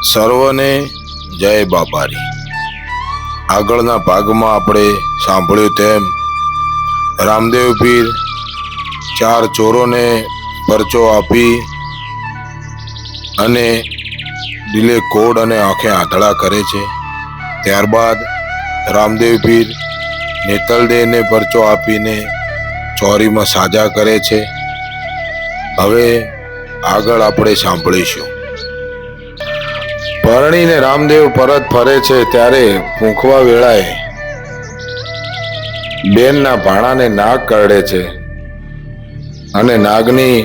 સર્વને જય બાપારી। આગળના ભાગમાં આપણે સાંભળ્યું તેમ રામદેવ પીર ચાર ચોરોને પરચો આપી અને દિલે કોડ અને આંખે આંધળા કરે છે। ત્યારબાદ રામદેવ પીર નેતલદેહને પરચો આપીને ચોરીમાં સાજા કરે છે। હવે આગળ આપણે સાંભળીશું। પરણીને રામદેવ પરત ફરે છે ત્યારે પૂંખવા વેળાએ બેનના ભાણાને નાગ કરડે છે અને નાગની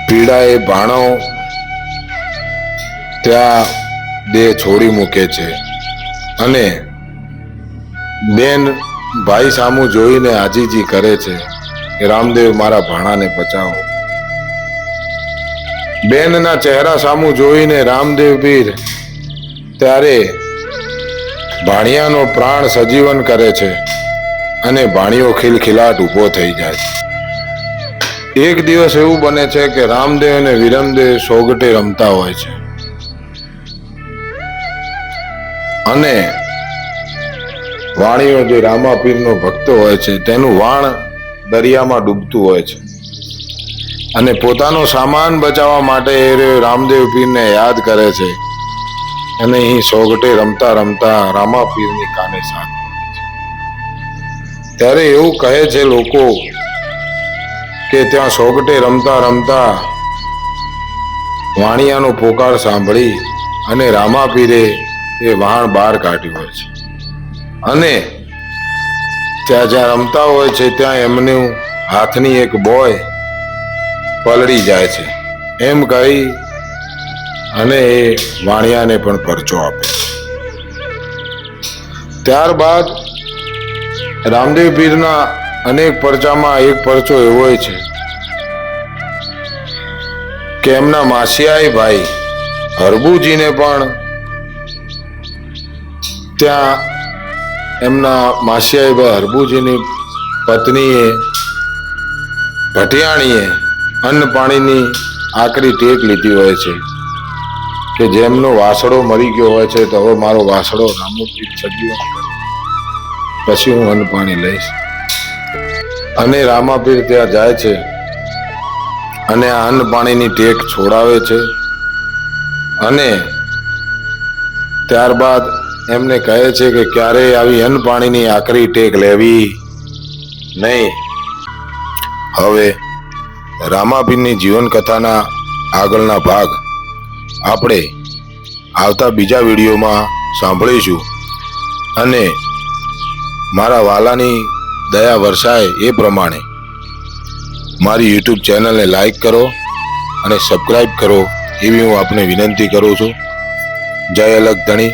પીડાએ ભાણો ત્યાં દેહ છોડી મૂકે છે અને બેન ભાઈ સામું જોઈને આજીજી કરે છે કે રામદેવ મારા ભાણાને બચાવો। બેનના ચહેરા સામું જોઈને રામદેવ પીર ત્યારે ભાણિયાનો પ્રાણ સજીવન કરે છે અને ભાણિયો ખિલખિલાટ ઊભો થઈ જાય છે। એક દિવસ એવું બને છે કે રામદેવ અને વિરમદેવ સોગટે રમતા હોય છે અને વાણિયો જે રામાપીરનો ભક્ત હોય છે તેનું વાણ દરિયામાં ડૂબતું હોય છે અને પોતાનો સામાન બચાવવા માટે એ રામદેવ પીરને યાદ કરે છે અને અહીં સોગટે રમતા રમતા રામાપીરની કાને સાથ પડે છે। ત્યારે એવું કહે છે લોકો કે ત્યાં સોગટે રમતા રમતા વાણિયાનો પોકાર સાંભળી અને રામાપીરે એ વાણ બહાર કાઢ્યું હોય છે અને ત્યાં જ્યાં રમતા હોય છે ત્યાં એમનું હાથની એક બોય પલળી જાય છે એમ કહી અને એ વાણિયાને પણ પરચો આપે છે। ત્યારબાદ રામદેવ પીરના અનેક પરચામાં એક પરચો એવો છે કે એમના માસિયાઈ ભાઈ હરબુજીને પણ ત્યાં એમના માસિયાઈ ભાઈ હરબુજીની પત્નીએ ભટિયાણીએ અન્ન પાણીની આકરી ટેક લીધી હોય છે કે જેમનો વાસડો મરી ગયો હોય છે તો હવે મારો વાસડો રામપીર સજીવન કરે પછી હું અન્ન પાણી લઈશ અને રામાપીર ત્યાં જાય છે અને આ અન્ન પાણીની ટેક છોડાવે છે અને ત્યારબાદ એમને કહે છે કે ક્યારેય આવી અન્ન પાણીની આકરી ટેક લેવી નહીં। હવે રામાપીરની જીવન કથાના આગળના ભાગ આપણે આવતા બીજા વિડીયોમાં સાંભળીશું અને મારા વાલાની દયા વરસાય એ પ્રમાણે મારી યુટ્યુબ ચેનલને લાઈક કરો અને સબસ્ક્રાઈબ કરો એવી હું આપને વિનંતી કરું છું। જય અલગ ધણી।